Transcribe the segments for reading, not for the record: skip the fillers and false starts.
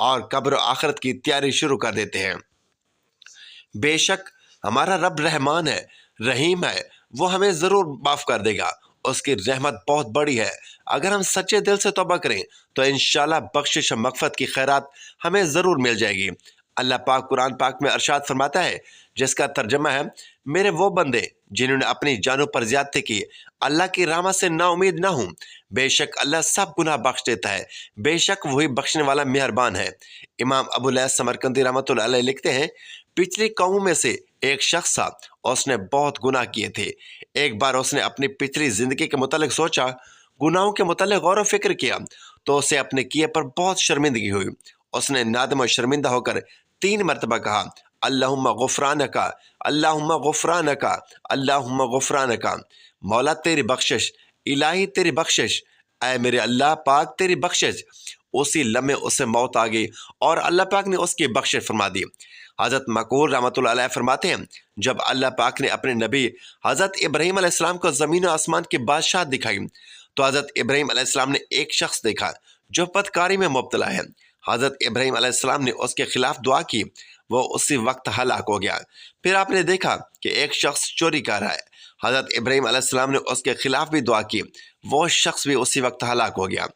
اور قبر و آخرت کی تیاری شروع کر دیتے ہیں۔ بے شک ہمارا رب رحمان ہے، رحیم ہے، وہ ہمیں ضرور معاف کر دے گا، اس کی رحمت بہت بڑی ہے۔ اگر ہم سچے دل سے توبہ کریں تو انشاءاللہ بخشش و مغفرت کی خیرات ہمیں ضرور مل جائے گی۔ اللہ پاک قرآن پاک میں ارشاد فرماتا ہے، جس کا ترجمہ ہے، میرے وہ بندے جنہوں نے اپنی جانوں پر زیادتی کی، اللہ کی رحمت سے نا امید نہ ہوں، بے شک اللہ سب گناہ بخش دیتا ہے، بے شک وہی بخشنے والا مہربان ہے۔ امام ابو الیاس سمرقندی رحمۃ اللہ علیہ لکھتے ہیں، پچھلی قوموں میں سے ایک شخص تھا، اس نے بہت گناہ کیے تھے۔ ایک بار اس نے اپنی پچھلی زندگی کے متعلق سوچا، گناہوں کے متعلق غور و فکر کیا تو اسے اپنے کیے پر بہت شرمندگی ہوئی۔ اس نے نادم و شرمندہ ہو کر 3 مرتبہ کہا، اللہم غفرانکا، اللہم غفرانکا، اللہم غفرانکا، مولا تیری بخشش، الہی تیری بخشش، اے میرے اللہ پاک تیری بخشش۔ اسی لمحے اسے موت آ گئی اور اللہ پاک نے اس کی بخشش فرما دی۔ حضرت مقبول رحمۃ اللہ علیہ فرماتے ہیں، جب اللہ پاک نے اپنے نبی حضرت ابراہیم علیہ السلام کو زمین و آسمان کی بادشاہت دکھائی تو حضرت ابراہیم علیہ السلام نے ایک شخص دیکھا جو بدکاری میں مبتلا ہے۔ حضرت ابراہیم علیہ السلام نے اس کے خلاف دعا کی، وہ اسی وقت ہلاک ہو گیا۔ پھر آپ نے دیکھا کہ ایک شخص چوری کر رہا ہے، حضرت ابراہیم علیہ السلام نے اس کے خلاف بھی دعا کی، وہ شخص بھی اسی وقت ہلاک ہو گیا۔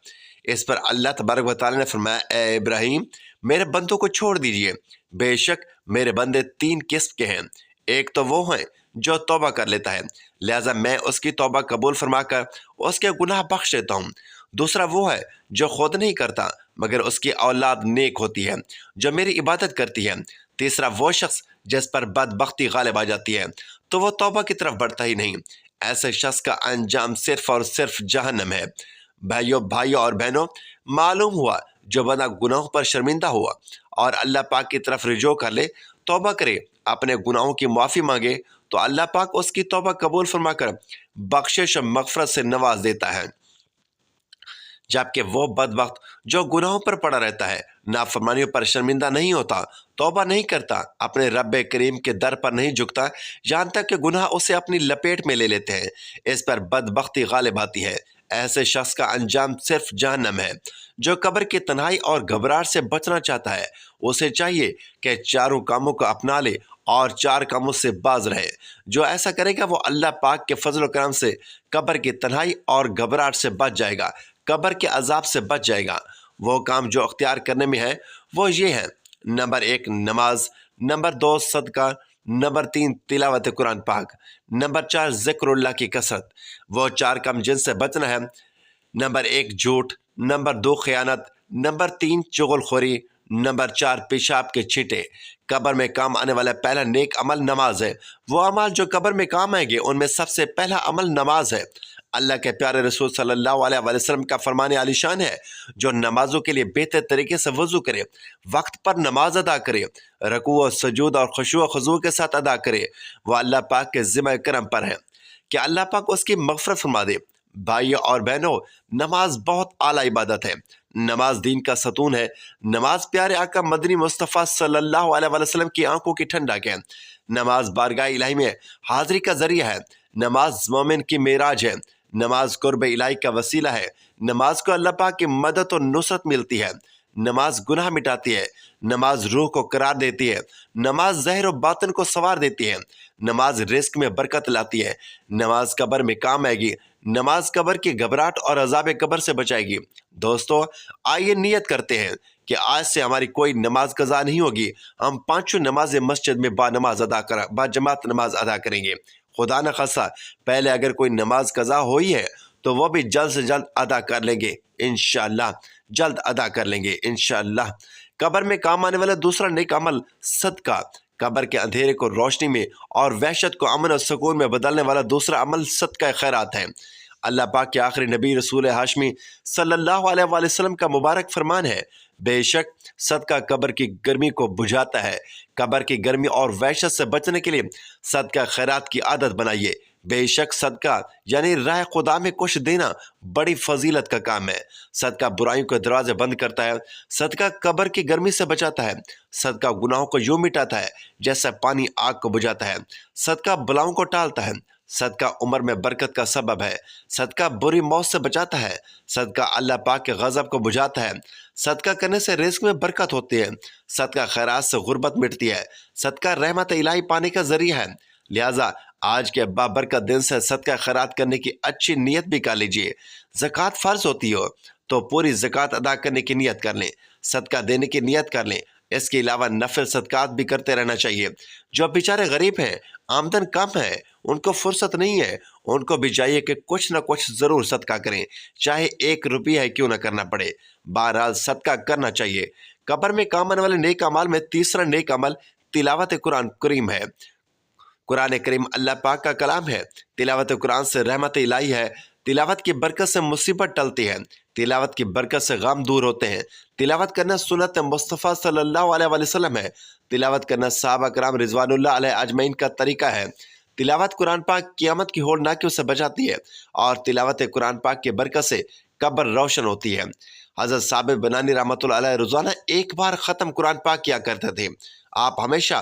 اس پر اللہ تبارک و تعالیٰ نے فرمایا، اے ابراہیم میرے بندوں کو چھوڑ دیجئے، بے شک میرے بندے 3 قسم کے ہیں، ایک تو وہ ہیں جو توبہ کر لیتا ہے، لہذا میں اس کی توبہ قبول فرما کر اس کے گناہ بخش دیتا ہوں۔ دوسرا وہ ہے جو خود نہیں کرتا مگر اس کی اولاد نیک ہوتی ہے جو میری عبادت کرتی ہے۔ تیسرا وہ شخص جس پر بدبختی غالب آ جاتی ہے تو وہ توبہ کی طرف بڑھتا ہی نہیں، ایسے شخص کا انجام صرف اور صرف جہنم ہے۔ بھائیوں اور بہنوں، معلوم ہوا جو بندہ گناہوں پر شرمندہ ہوا اور اللہ پاک کی طرف رجوع کر لے، توبہ کرے، اپنے گناہوں کی معافی مانگے تو اللہ پاک اس کی توبہ قبول فرما کر بخشش و مغفرت سے نواز دیتا ہے۔ جبکہ وہ بدبخت جو گناہوں پر پڑا رہتا ہے، نافرمانیوں پر شرمندہ نہیں ہوتا، توبہ نہیں کرتا، اپنے رب کریم کے در پر نہیں جھکتا، یہاں تک کہ گناہ اسے اپنی لپیٹ میں لے لیتے ہیں، اس پر بدبختی غالب آتی ہے۔ ایسے شخص کا انجام صرف جہنم ہے۔ جو قبر کی تنہائی اور گھبراہٹ سے بچنا چاہتا ہے، اسے چاہیے کہ 4 کاموں کو اپنا لے اور 4 کاموں سے باز رہے۔ جو ایسا کرے گا وہ اللہ پاک کے فضل و کرم سے قبر کی تنہائی اور گھبراہٹ سے بچ جائے گا، قبر کے عذاب سے بچ جائے گا۔ وہ کام جو اختیار کرنے میں ہے وہ یہ ہیں، نمبر 1 نماز، نمبر 2 صدقہ، نمبر 3 تلاوت قرآن پاک، نمبر 4 ذکر اللہ کی کثرت۔ وہ 4 کام جن سے بچنا ہے، نمبر 1 جھوٹ، نمبر 2 خیانت، نمبر 3 چغل خوری، نمبر 4 پیشاب کے چھینٹے۔ قبر میں کام آنے والا پہلا نیک عمل نماز ہے۔ وہ عمل جو قبر میں کام آئیں گے ان میں سب سے پہلا عمل نماز ہے۔ اللہ کے پیارے رسول صلی اللہ علیہ وآلہ وسلم کا فرمان عالی شان ہے، جو نمازوں کے لیے بہتر طریقے سے وضو کرے، وقت پر نماز ادا کرے، رکوع و سجود اور خشوع و خضوع کے ساتھ ادا کرے، وہ اللہ پاک کے ذمہ کرم پر ہے کہ اللہ پاک اس کی مغفرت فرما دے۔ بھائیوں اور بہنوں، نماز بہت اعلیٰ عبادت ہے۔ نماز دین کا ستون ہے۔ نماز پیارے آقا مدنی مصطفیٰ صلی اللہ علیہ وآلہ وسلم کی آنکھوں کی ٹھنڈک ہے۔ نماز بارگاہ الہی میں حاضری کا ذریعہ ہے۔ نماز مومن کی معراج ہے۔ نماز قرب الہی کا وسیلہ ہے۔ نماز کو اللہ پاک کی مدد و نصرت ملتی ہے۔ نماز گناہ مٹاتی ہے۔ نماز روح کو قرار دیتی ہے۔ نماز ظاہر و باطن کو سنوار دیتی ہے۔ نماز رزق میں برکت لاتی ہے۔ نماز قبر میں کام آئے گی۔ نماز قبر کی گھبراہٹ اور عذاب قبر سے بچائے گی۔ دوستو، آئیے نیت کرتے ہیں کہ آج سے ہماری کوئی نماز قضا نہیں ہوگی۔ ہم 5 نمازیں مسجد میں با جماعت نماز ادا کریں گے۔ خدا نہ خواستہ پہلے اگر کوئی نماز قضا ہوئی ہے تو وہ بھی جلد سے جلد ادا کر لیں گے، انشاءاللہ جلد ادا کر لیں گے انشاءاللہ۔ قبر میں کام آنے والا دوسرا نیک عمل صدقہ۔ قبر کے اندھیرے کو روشنی میں اور وحشت کو امن و سکون میں بدلنے والا دوسرا عمل صدقہ خیرات ہے۔ اللہ پاک کے آخری نبی رسول ہاشمی صلی اللہ علیہ وآلہ وسلم کا مبارک فرمان ہے، بے شک صدقہ قبر کی گرمی کو بجھاتا ہے۔ قبر کی گرمی اور وحشت سے بچنے کے لیے صدقہ خیرات کی عادت بنائیے۔ بے شک صدقہ یعنی راہ خدا میں کچھ دینا بڑی فضیلت کا کام ہے۔ صدقہ برائیوں کے دروازے بند کرتا ہے۔ صدقہ قبر کی گرمی سے بچاتا ہے۔ صدقہ گناہوں کو یوں مٹاتا ہے جیسا پانی آگ کو بجھاتا ہے۔ صدقہ بلاؤں کو ٹالتا ہے۔ صدقہ عمر میں برکت کا سبب ہے۔ صدقہ بری موت سے بچاتا ہے۔ صدقہ اللہ پاک کے غضب کو بجھاتا ہے۔ صدقہ کرنے سے رزق میں برکت ہوتی ہے، صدقہ خیرات سے غربت مٹتی ہے، صدقہ رحمت الہی پانے کا ذریعہ ہے۔ لہٰذا آج کے بابرکت دن سے صدقہ خیرات کرنے کی اچھی نیت بھی کر لیجئے۔ زکوٰۃ فرض ہوتی ہو تو پوری زکوٰۃ ادا کرنے کی نیت کر لیں، صدقہ دینے کی نیت کر لیں۔ اس کے علاوہ نفل صدقات بھی کرتے رہنا چاہیے۔ جو بیچارے غریب ہیں، آمدن کم ہے، ان کو فرصت نہیں ہے، ان کو بھی چاہیے کہ کچھ نہ کچھ ضرور صدقہ کریں، چاہے 1 روپیہ ہے کیوں نہ کرنا پڑے، بہرحال صدقہ کرنا چاہیے۔ قبر میں کام آنے والے نیک اعمال میں تیسرا نیک عمل تلاوت قرآن کریم ہے۔ قرآن کریم اللہ پاک کا کلام ہے۔ تلاوت قرآن سے رحمت الہی ہے۔ تلاوت کی برکت سے مصیبت ٹلتی ہے، تلاوت کی برکت سے غم دور ہوتے ہیں۔ تلاوت کرنا سنت مصطفیٰ صلی اللہ علیہ وآلہ وسلم ہے۔ تلاوت کرنا صحابہ کرام رضوان اللہ علیہ اجمعین کا طریقہ ہے۔ تلاوت قرآن پاک قیامت کی ہولناکیوں سے بچاتی ہے، اور تلاوت قرآن پاک کی برکت سے قبر روشن ہوتی ہے۔ حضرت ثابت بنانی رحمۃ اللہ علیہ روزانہ ایک بار ختم قرآن پاک کیا کرتے تھے۔ آپ ہمیشہ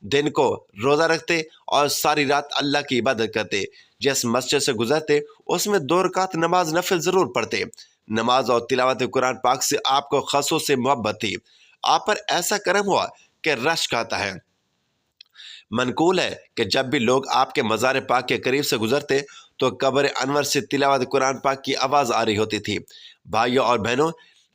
دن کو روزہ رکھتے اور ساری رات اللہ کی عبادت کرتے۔ جس مسجد سے گزرتے اس میں 2 رکعت نماز نفل ضرور پڑھتے۔ نماز اور تلاوت قرآن پاک سے آپ کو خاصوں سے محبت تھی۔ آپ پر ایسا کرم ہوا کہ رشک آتا ہے۔ منقول ہے کہ جب بھی لوگ آپ کے مزار پاک کے قریب سے گزرتے تو قبر انور سے تلاوت قرآن پاک کی آواز آ رہی ہوتی تھی۔ بھائیوں اور بہنوں،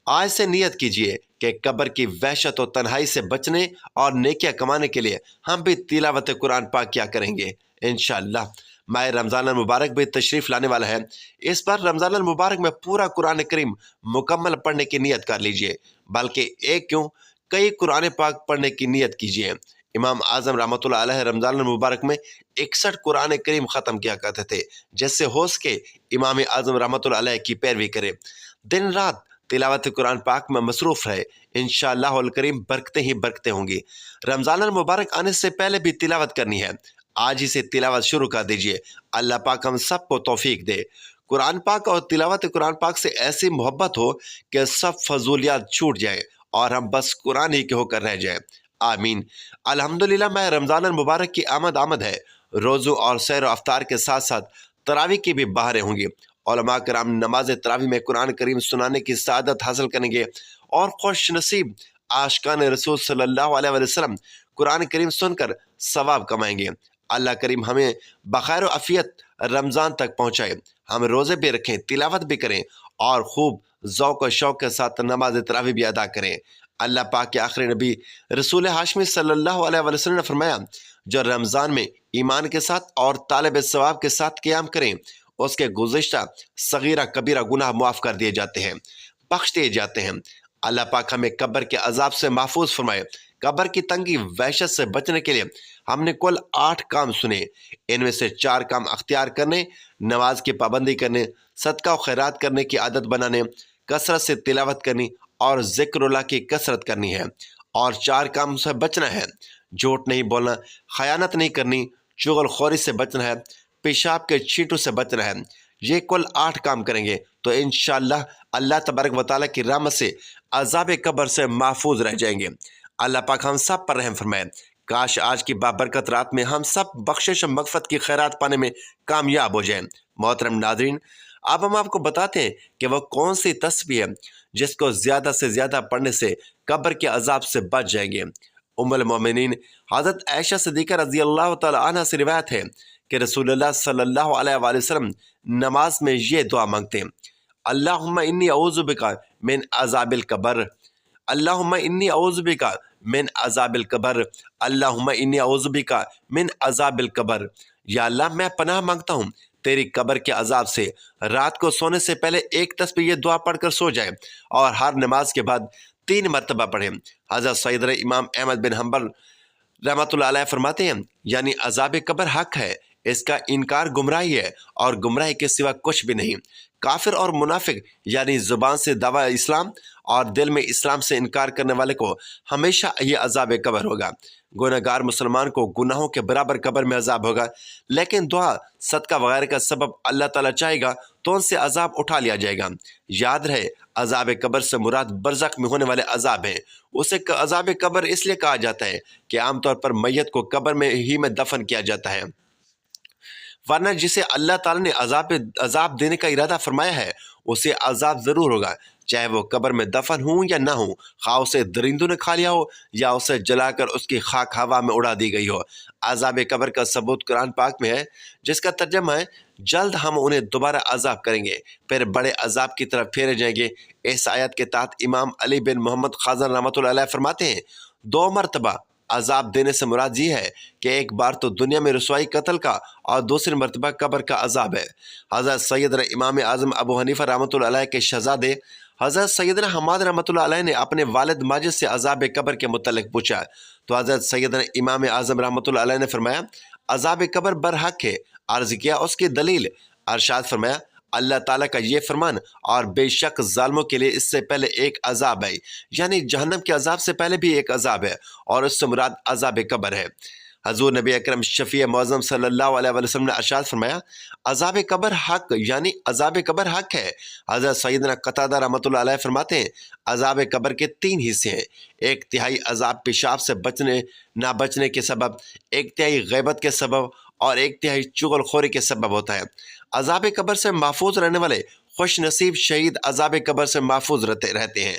آج سے نیت کیجئے کہ قبر کی وحشت و تنہائی سے بچنے اور نیکیاں کمانے کے لیے ہم بھی تلاوت قرآن پاک کیا کریں گے انشاءاللہ۔ ماہ رمضان المبارک بھی تشریف لانے والا ہے۔ اس بار رمضان المبارک میں پورا قرآن کریم مکمل پڑھنے کی نیت کر لیجئے، بلکہ ایک کیوں کئی قرآن پاک پڑھنے کی نیت کیجئے۔ امام اعظم رحمۃ اللہ علیہ رمضان المبارک میں 61 قرآن کریم ختم کیا کرتے تھے، جس سے ہو سکے امام اعظم رحمۃ اللہ علیہ کی پیروی کرے۔ دن رات تلاوت قرآن پاک میں مصروف رہے، انشاءاللہ الکریم برکتیں ہی برکتیں ہوں گی۔ رمضان المبارک آنے سے پہلے بھی تلاوت کرنی ہے، آج ہی سے تلاوت شروع کر دیجئے۔ اللہ پاک ہم سب کو توفیق دے۔ قرآن پاک اور تلاوت قرآن پاک سے ایسی محبت ہو کہ سب فضولیات چھوٹ جائیں اور ہم بس قرآن ہی کے ہو کر رہ جائیں، آمین۔ الحمدللہ ماہ رمضان المبارک کی آمد ہے۔ روزوں اور سیر و افطار کے ساتھ ساتھ تراویح کی بھی بہاریں ہوں گی۔ علماء کرام نماز تراویح میں قرآن کریم سنانے کی سعادت حاصل کریں گے، اور خوش نصیب عاشقان رسول صلی اللہ علیہ وسلم قرآن کریم سن کر ثواب کمائیں گے۔ اللہ کریم ہمیں بخیر و عافیت رمضان تک پہنچائے، ہم روزے بھی رکھیں، تلاوت بھی کریں، اور خوب ذوق و شوق کے ساتھ نماز تراویح بھی ادا کریں۔ اللہ پاک کے آخری نبی رسول ہاشمی صلی اللہ علیہ وسلم نے فرمایا، جو رمضان میں ایمان کے ساتھ اور طالب ثواب کے ساتھ قیام کریں، اس کے گزشتہ صغیرہ کبیرہ گناہ معاف کر دیے جاتے ہیں، بخش دیے جاتے ہیں۔ اللہ پاک ہمیں قبر کے عذاب سے محفوظ فرمائے۔ قبر کی تنگی وحشت سے بچنے کے لیے ہم نے کل 8 کام سنے، ان میں سے 4 کام اختیار کرنے، نماز کی پابندی کرنے، صدقہ و خیرات کرنے کی عادت بنانے، کثرت سے تلاوت کرنی اور ذکر اللہ کی کثرت کرنی ہے، اور 4 کام سے بچنا ہے۔ جھوٹ نہیں بولنا، خیانت نہیں کرنی، چغل خوری سے بچنا ہے، پیشاب کے چھینٹوں سے بچنا ہے۔ یہ کل 8 کام کریں گے تو انشاءاللہ اللہ تبارک و تعالیٰ کی رحمت سے عذاب قبر سے محفوظ رہ جائیں گے۔ اللہ پاک ہم سب پر رحم فرمائے۔ کاش آج کی بابرکت رات میں ہم سب بخشش و مغفرت کی خیرات پانے میں کامیاب ہو جائیں۔ محترم ناظرین، اب ہم آپ کو بتاتے ہیں کہ وہ کون سی تسبیح ہے جس کو زیادہ سے زیادہ پڑھنے سے قبر کے عذاب سے بچ جائیں گے۔ ام المومنین حضرت عائشہ صدیقہ رضی اللہ تعالی عنہ سے روایت ہے کہ رسول اللہ صلی اللہ علیہ وآلہ وسلم نماز میں یہ دعا مانگتے ہیں، اللہم انی اعوذ بک من عذاب القبر، اللہم انی اعوذ بک من عذاب القبر، اللہم انی اعوذ بک من عذاب القبر۔ یا اللہ میں پناہ مانگتا ہوں تیری قبر کے عذاب سے۔ رات کو سونے سے پہلے ایک تسبیح یہ دعا پڑھ کر سو جائیں، اور ہر نماز کے بعد 3 مرتبہ پڑھیں۔ حضرت سیدنا امام احمد بن حنبل رحمۃ اللہ علیہ فرماتے ہیں، یعنی عذاب قبر حق ہے، اس کا انکار گمراہی ہے، اور گمراہی کے سوا کچھ بھی نہیں۔ کافر اور منافق یعنی زبان سے دعویٰ اسلام اور دل میں اسلام سے انکار کرنے والے کو ہمیشہ یہ عذاب قبر ہوگا۔ گنہگار مسلمان کو گناہوں کے برابر قبر میں عذاب ہوگا، لیکن دعا صدقہ وغیرہ کا سبب اللہ تعالیٰ چاہے گا تو ان سے عذاب اٹھا لیا جائے گا۔ یاد رہے، عذاب قبر سے مراد برزخ میں ہونے والے عذاب ہیں۔ اسے عذاب قبر اس لیے کہا جاتا ہے کہ عام طور پر میت کو قبر میں ہی میں دفن کیا جاتا ہے، ورنہ جسے اللہ تعالیٰ نے عذاب دینے کا ارادہ فرمایا ہے اسے عذاب ضرور ہوگا، چاہے وہ قبر میں دفن ہوں یا نہ ہوں، خواہ اسے درندوں نے کھا لیا ہو یا اسے جلا کر اس کی خاک ہوا میں اڑا دی گئی ہو۔ عذاب قبر کا ثبوت قرآن پاک میں ہے، جس کا ترجمہ ہے جلد ہم انہیں دوبارہ عذاب کریں گے، پھر بڑے عذاب کی طرف پھیرے جائیں گے۔ اس آیت کے تحت امام علی بن محمد خازن رحمۃ اللہ علیہ فرماتے ہیں، 2 مرتبہ عذاب دینے سے مراد یہ ہے کہ ایک بار تو دنیا میں رسوائی قتل کا اور دوسری مرتبہ قبر کا عذاب ہے۔ حضرت سیدنا امام اعظم ابو حنیفہ رحمۃ اللہ علیہ کے شہزادے حضرت سیدنا حماد رحمۃ اللہ علیہ نے اپنے والد ماجد سے عذاب قبر کے متعلق پوچھا تو حضرت سیدنا امام اعظم رحمۃ اللہ علیہ نے فرمایا عذاب قبر برحق ہے۔ عرض کیا اس کی دلیل؟ ارشاد فرمایا اللہ تعالیٰ کا یہ فرمان اور بے شک ظالموں کے لیے اس سے پہلے ایک عذاب ہے، یعنی جہنم کے عذاب سے پہلے بھی ایک عذاب ہے، اور اس سے مراد عذاب قبر ہے۔ حضور نبی اکرم شفیع معظم صلی اللہ علیہ وسلم نے ارشاد فرمایا عذاب قبر حق، یعنی عذاب قبر حق ہے۔ حضرت سیدنا قتادہ رحمۃ اللہ علیہ فرماتے ہیں عذاب قبر کے 3 حصے ہیں، 1/3 عذاب پیشاب سے نہ بچنے کے سبب، 1/3 غیبت کے سبب اور 1/3 چغل خوری کے سبب ہوتا ہے۔ عذاب قبر سے محفوظ رہنے والے خوش نصیب شہید عذاب قبر سے محفوظ رہتے ہیں۔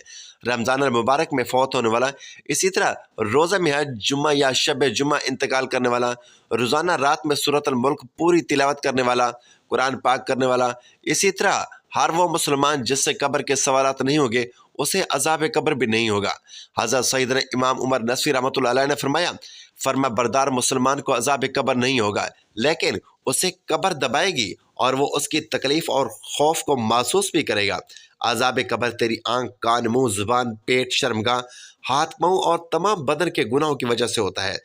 رمضان المبارک میں فوت ہونے والا، اسی طرح روزہ محج جمعہ یا شب جمعہ انتقال کرنے والا، روزانہ رات میں سورۃ الملک پوری تلاوت کرنے والا، قرآن پاک کرنے والا، اسی طرح ہر وہ مسلمان جس سے قبر کے سوالات نہیں ہوں گے اسے عذاب قبر بھی نہیں ہوگا۔ حضرت سیدنا امام عمر نصفی رحمۃ اللہ علیہ نے فرمایا فرما بردار مسلمان کو عذاب قبر نہیں ہوگا، لیکن اسے قبر دبائے گی اور وہ اس کی تکلیف اور خوف کو محسوس بھی کرے گا۔ عذاب قبر تیری آنکھ، کان، منہ، زبان، پیٹ، شرمگاہ، ہاتھ، پاؤں اور تمام بدن کے گناہوں کی وجہ سے ہوتا ہے۔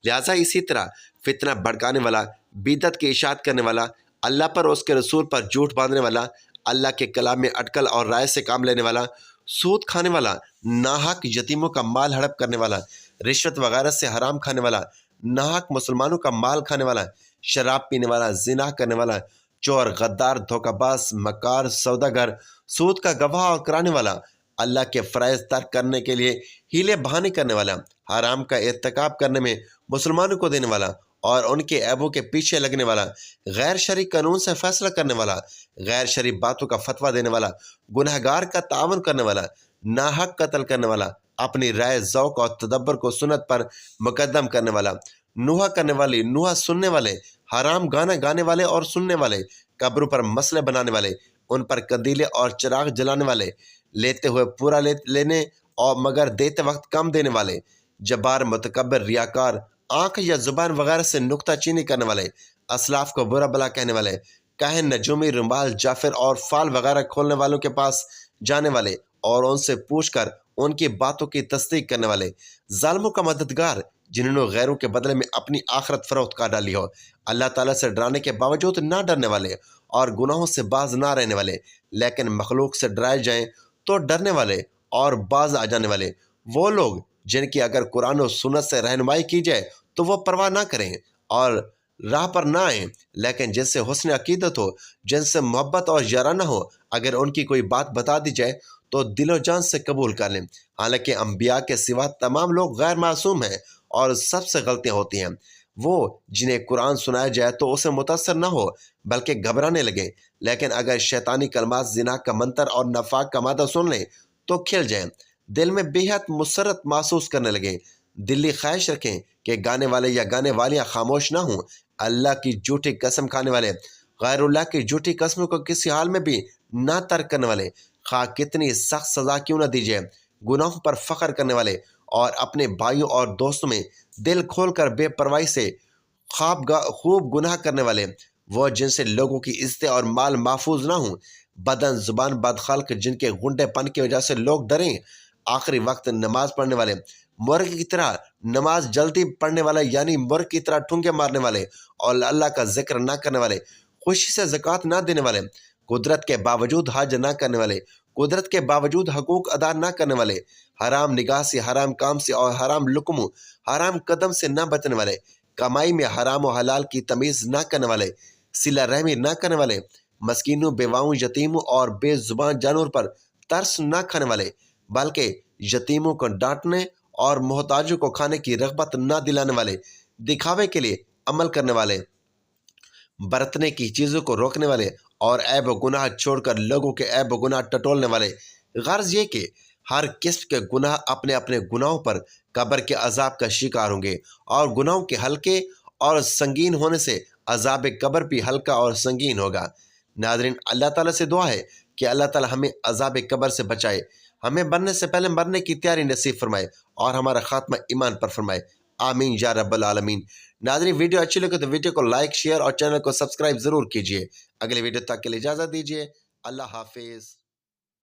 لہٰذا اسی طرح فتنہ بھڑکانے والا، بدعت کی اشاعت کرنے والا، اللہ پر اور اس کے رسول پر جھوٹ باندھنے والا، اللہ کے کلام میں اٹکل اور رائے سے کام لینے والا، سود کھانے والا، ناحق یتیموں کا مال ہڑپ کرنے والا، رشوت وغیرہ سے حرام کھانے والا، ناحق مسلمانوں کا مال کھانے والا، شراب پینے والا، زنا کرنے والا، چور، غدار، دھوکہ باز، مکار، سوداگر، سود کا گواہ کرانے والا، اللہ کے فرائض ترک کرنے کے لیے ہیلے بہانے کرنے والا، حرام کا ارتکاب کرنے میں مسلمانوں کو دینے والا اور ان کے عیبوں کے پیچھے لگنے والا، غیر شرعی قانون سے فیصلہ کرنے والا، غیر شرعی باتوں کا فتویٰ دینے والا، گنہگار کا تعاون کرنے والا، ناحق قتل کرنے والا، اپنی رائے، ذوق اور تدبر کو سنت پر مقدم کرنے والا، نوحہ کرنے والے، نوحہ سننے والے، حرام گانا گانے والے اور سننے والے، قبروں پر مسئلے بنانے والے، ان پر قندیلے اور چراغ جلانے والے، لیتے ہوئے پورا لینے اور مگر دیتے وقت کم دینے والے، جبار، متکبر، ریاکار، آنکھ یا زبان وغیرہ سے نکتہ چینی کرنے والے، اسلاف کو برا بلا کہنے والے، کاہن، نجومی، رمال، جافر اور فال وغیرہ کھولنے والوں کے پاس جانے والے اور ان سے پوچھ کر ان کی باتوں کی تصدیق کرنے والے، ظالموں کا مددگار جنہوں نے غیروں کے بدلے میں اپنی آخرت فروخت کر ڈالی ہو، اللہ تعالیٰ سے ڈرانے کے باوجود نہ ڈرنے والے اور گناہوں سے باز نہ رہنے والے، لیکن مخلوق سے ڈرائے جائیں تو ڈرنے والے اور باز آ جانے والے، وہ لوگ جن کی اگر قرآن و سنت سے رہنمائی کی جائے تو وہ پرواہ نہ کریں اور راہ پر نہ آئیں، لیکن جن سے حسن عقیدت ہو، جن سے محبت اور یارانہ ہو، اگر ان کی کوئی بات بتا دی جائے تو دل و جان سے قبول کر لیں۔ حالانکہ انبیاء کے سوا تمام لوگ غیر معصوم ہیں اور سب سے غلطیاں ہوتی ہیں۔ وہ جنہیں قرآن سنایا جائے تو اسے متاثر نہ ہو بلکہ گھبرانے لگیں، لیکن اگر شیطانی کلمات، زنا کا منتر اور نفاق کا مادہ سن لیں تو کھل جائیں، دل میں بے حد مسرت محسوس کرنے لگیں، دلی خواہش رکھیں کہ گانے والے یا گانے والیاں خاموش نہ ہوں، اللہ کی جھوٹی قسم کھانے والے، غیر اللہ کی جھوٹی قسموں کو کسی حال میں بھی نہ ترک کرنے والے، خواہ کتنی سخت سزا کیوں نہ دی جائے، گناہوں پر فخر کرنے والے اور اپنے بھائیوں اور دوستوں میں دل کھول کر بے پرواہی سے خوب گناہ کرنے والے، وہ جن سے لوگوں کی عزتیں اور مال محفوظ نہ ہوں، بدن زبان بدخلق جن کے غنڈے پن کی وجہ سے لوگ ڈریں، آخری وقت نماز پڑھنے والے، مرغ کی طرح نماز جلدی پڑھنے والے یعنی مرغ کی طرح ٹھونگے مارنے والے اور اللہ کا ذکر نہ کرنے والے، خوشی سے زکوٰۃ نہ دینے والے، قدرت کے باوجود حج نہ کرنے والے، قدرت کے باوجود حقوق ادا نہ کرنے والے، حرام نگاہ سے، حرام کام سے اور حرام لقموں، حرام قدم سے نہ بچنے والے، کمائی میں حرام و حلال کی تمیز نہ کرنے والے، صلہ رحمی نہ کرنے والے، مسکینوں، بیواؤں، یتیموں اور بے زبان جانور پر ترس نہ کھانے والے بلکہ یتیموں کو ڈانٹنے اور محتاجوں کو کھانے کی رغبت نہ دلانے والے، دکھاوے کے لیے عمل کرنے والے، برتنے کی چیزوں کو روکنے والے اور عیب و گناہ چھوڑ کر لوگوں کے عیب و گناہ ٹٹولنے والے، غرض یہ کہ ہر قسم کے گناہ اپنے اپنے گناہوں پر قبر کے عذاب کا شکار ہوں گے، اور گناہوں کے ہلکے اور سنگین ہونے سے عذاب قبر بھی ہلکا اور سنگین ہوگا۔ ناظرین، اللہ تعالیٰ سے دعا ہے کہ اللہ تعالیٰ ہمیں عذاب قبر سے بچائے، ہمیں مرنے سے پہلے مرنے کی تیاری نصیب فرمائے اور ہمارا خاتمہ ایمان پر فرمائے، آمین یا رب العالمین۔ ناظرین، ویڈیو اچھی لگے تو ویڈیو کو لائک، شیئر اور چینل کو سبسکرائب ضرور کیجیے۔ اگلے ویڈیو تک کے لیے اجازت دیجیے، اللہ حافظ۔